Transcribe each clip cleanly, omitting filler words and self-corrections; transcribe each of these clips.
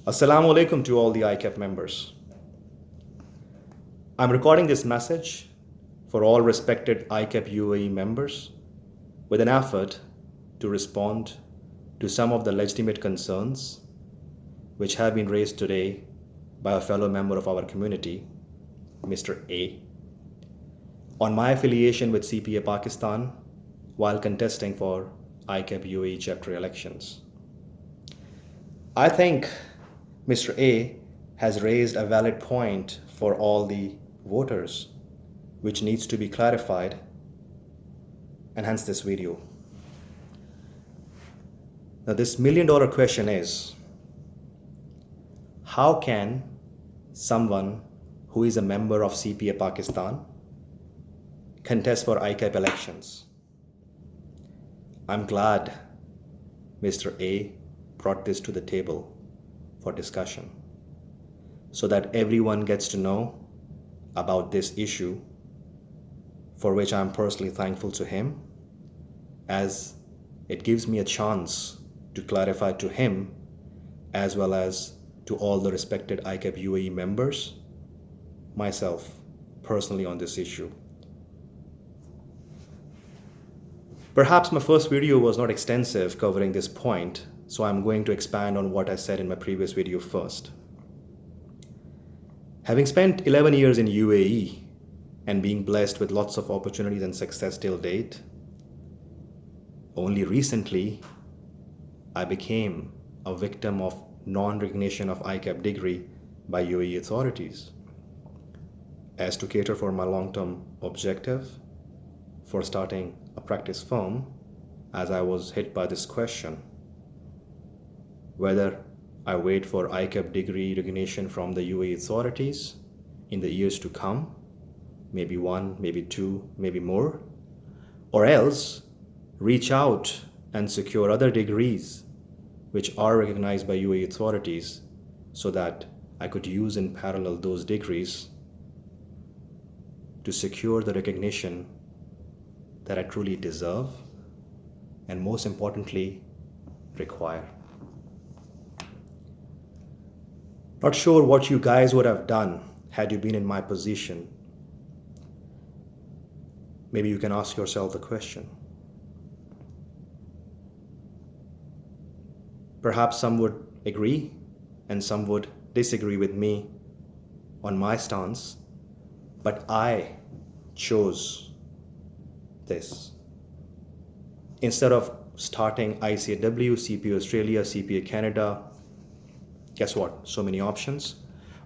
Assalamu alaikum to all the ICAP members. I'm recording this message for all respected ICAP UAE members with an effort to respond to some of the legitimate concerns which have been raised today by a fellow member of our community, Mr. A, on my affiliation with CPA Pakistan while contesting for ICAP UAE Chapter Elections. I think Mr. A has raised a valid point for all the voters, which needs to be clarified, and hence this video. Now, this million-dollar question is, how can someone who is a member of CPA Pakistan contest for ICAP elections? I'm glad Mr. A brought this to the table for discussion so that everyone gets to know about this issue, for which I'm personally thankful to him, as it gives me a chance to clarify to him as well as to all the respected ICAP UAE members, myself personally, on this issue. Perhaps my first video was not extensive covering this point, so I'm going to expand on what I said in my previous video first. Having spent 11 years in UAE and being blessed with lots of opportunities and success till date, only recently I became a victim of non-recognition of ICAP degree by UAE authorities. As to cater for my long-term objective for starting a practice firm, as I was hit by this question, whether I wait for ICAP degree recognition from the UAE authorities in the years to come, maybe one, maybe two, maybe more, or else reach out and secure other degrees which are recognized by UAE authorities so that I could use in parallel those degrees to secure the recognition that I truly deserve and, most importantly, require. Not sure what you guys would have done had you been in my position. Maybe you can ask yourself the question. Perhaps some would agree and some would disagree with me on my stance, but I chose this. Instead of starting ICAW, CPA Australia, CPA Canada, guess what? So many options.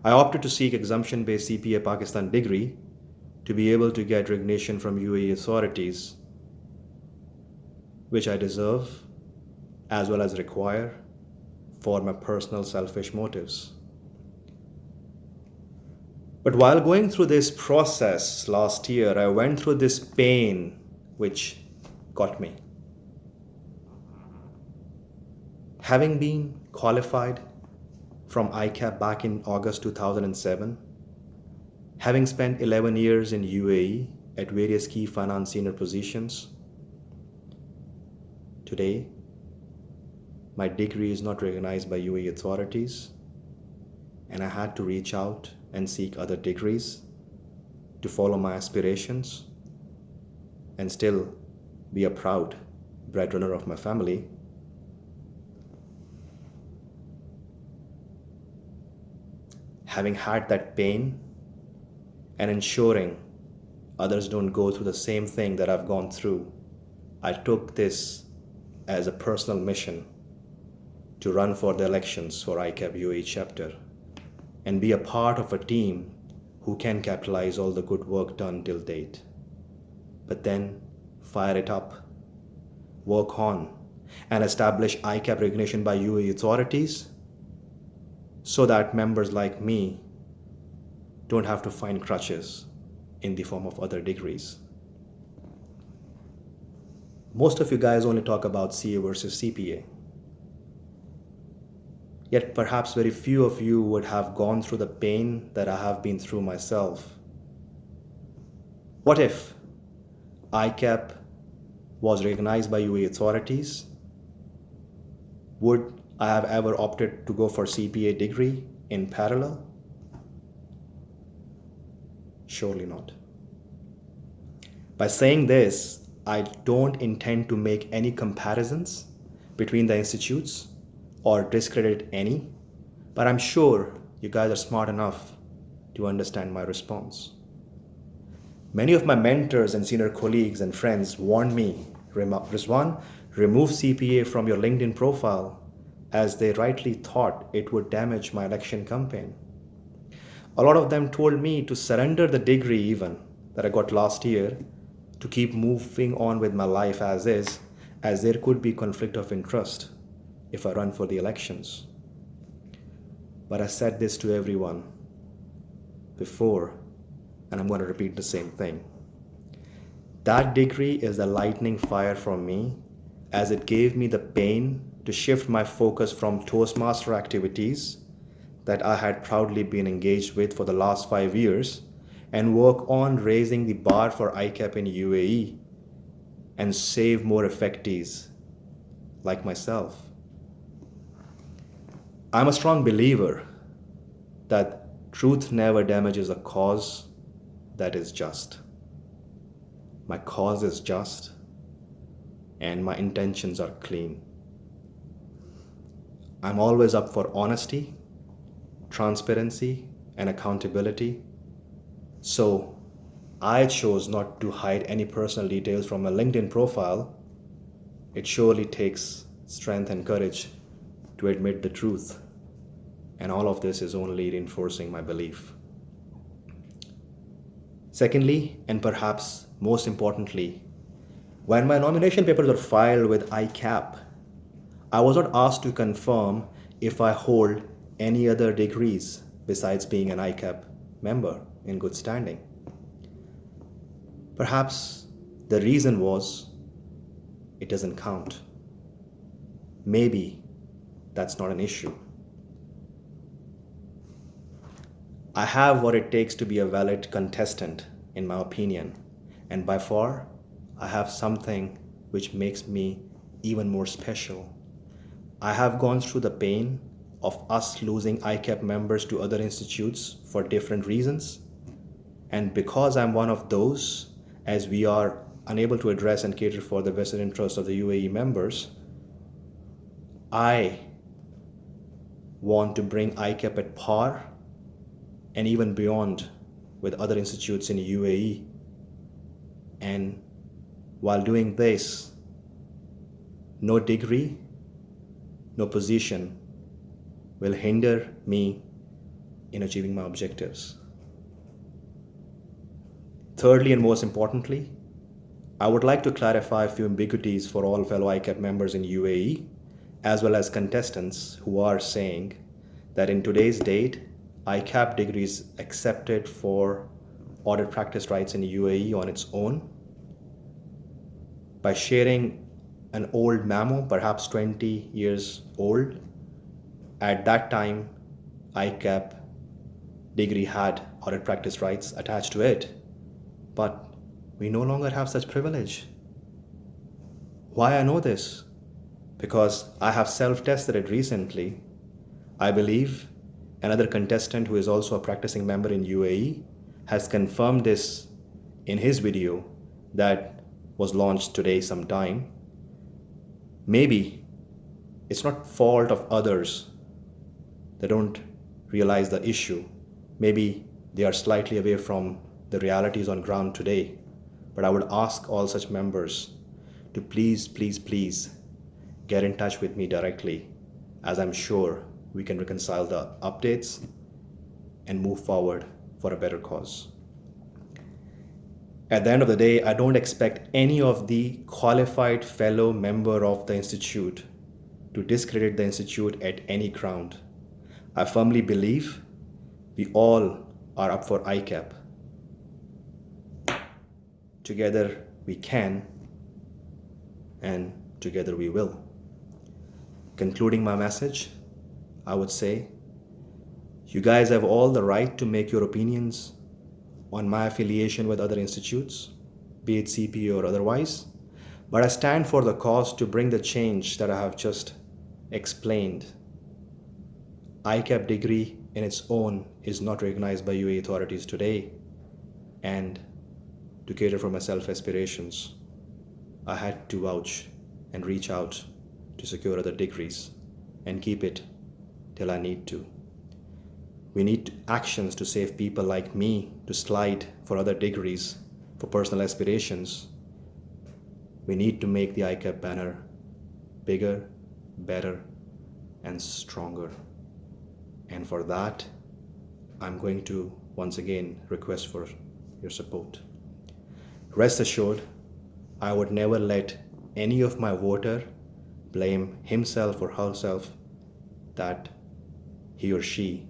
I opted to seek exemption-based CPA Pakistan degree to be able to get recognition from UAE authorities, which I deserve as well as require for my personal selfish motives. But while going through this process last year, I went through this pain which got me. Having been qualified from ICAP back in August 2007, having spent 11 years in UAE at various key finance senior positions, today my degree is not recognized by UAE authorities, and I had to reach out and seek other degrees to follow my aspirations and still be a proud breadwinner of my family. Having had that pain and ensuring others don't go through the same thing that I've gone through, I took this as a personal mission to run for the elections for ICAP UAE chapter and be a part of a team who can capitalize all the good work done till date, but then fire it up, work on, and establish ICAP recognition by UAE authorities so that members like me don't have to find crutches in the form of other degrees. Most of you guys only talk about CA versus CPA. Yet perhaps very few of you would have gone through the pain that I have been through myself. What if ICAP was recognized by UAE authorities? Would I have ever opted to go for CPA degree in parallel? Surely not. By saying this, I don't intend to make any comparisons between the institutes or discredit any, but I'm sure you guys are smart enough to understand my response. Many of my mentors and senior colleagues and friends warned me, Rizwan, remove CPA from your LinkedIn profile, as they rightly thought it would damage my election campaign. A lot of them told me to surrender the degree even that I got last year to keep moving on with my life as is, as there could be conflict of interest if I run for the elections. But I said this to everyone before, and I'm going to repeat the same thing. That degree is the lightning fire from me, as it gave me the pain to shift my focus from Toastmaster activities that I had proudly been engaged with for the last 5 years and work on raising the bar for ICAP in UAE and save more effectees like myself. I'm a strong believer that truth never damages a cause that is just. My cause is just and my intentions are clean. I'm always up for honesty, transparency, and accountability. So I chose not to hide any personal details from my LinkedIn profile. It surely takes strength and courage to admit the truth. And all of this is only reinforcing my belief. Secondly, and perhaps most importantly, when my nomination papers were filed with ICAP, I was not asked to confirm if I hold any other degrees besides being an ICAP member in good standing. Perhaps the reason was it doesn't count. Maybe that's not an issue. I have what it takes to be a valid contestant, in my opinion, and by far, I have something which makes me even more special. I have gone through the pain of us losing ICAP members to other institutes for different reasons, and because I'm one of those, as we are unable to address and cater for the vested interests of the UAE members, I want to bring ICAP at par and even beyond with other institutes in UAE. And while doing this, no degree, no position will hinder me in achieving my objectives. Thirdly, and most importantly, I would like to clarify a few ambiguities for all fellow ICAP members in UAE, as well as contestants who are saying that in today's date, ICAP degree is accepted for audit practice rights in UAE on its own. By sharing an old memo, perhaps 20 years old, at that time, ICAP degree had audit practice rights attached to it, but we no longer have such privilege. Why I know this? Because I have self-tested it recently. I believe another contestant who is also a practicing member in UAE has confirmed this in his video that was launched today sometime. Maybe it's not fault of others. They don't realize the issue. Maybe they are slightly away from the realities on ground today. But I would ask all such members to please get in touch with me directly, as I'm sure we can reconcile the updates and move forward for a better cause. At the end of the day, I don't expect any of the qualified fellow member of the institute to discredit the institute at any ground. I firmly believe we all are up for ICAP. Together we can, and together we will. Concluding my message, I would say, you guys have all the right to make your opinions on my affiliation with other institutes, be it CPA or otherwise, but I stand for the cause to bring the change that I have just explained, ICAP degree in its own is not recognized by UAE authorities today, and to cater for my self-aspirations, I had to vouch and reach out to secure other degrees and keep it till I need to. We need actions to save people like me to slide for other degrees for personal aspirations. We need to make the ICAP banner bigger, better, and stronger. And for that, I'm going to once again request for your support. Rest assured, I would never let any of my voter blame himself or herself that he or she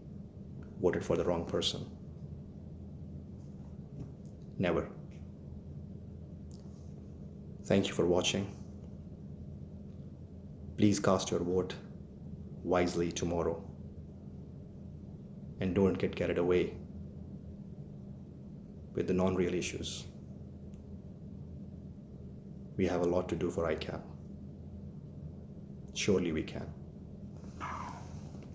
voted for the wrong person. Never. Thank you for watching. Please cast your vote wisely tomorrow. And don't get carried away with the non-real issues. We have a lot to do for ICAP. Surely we can.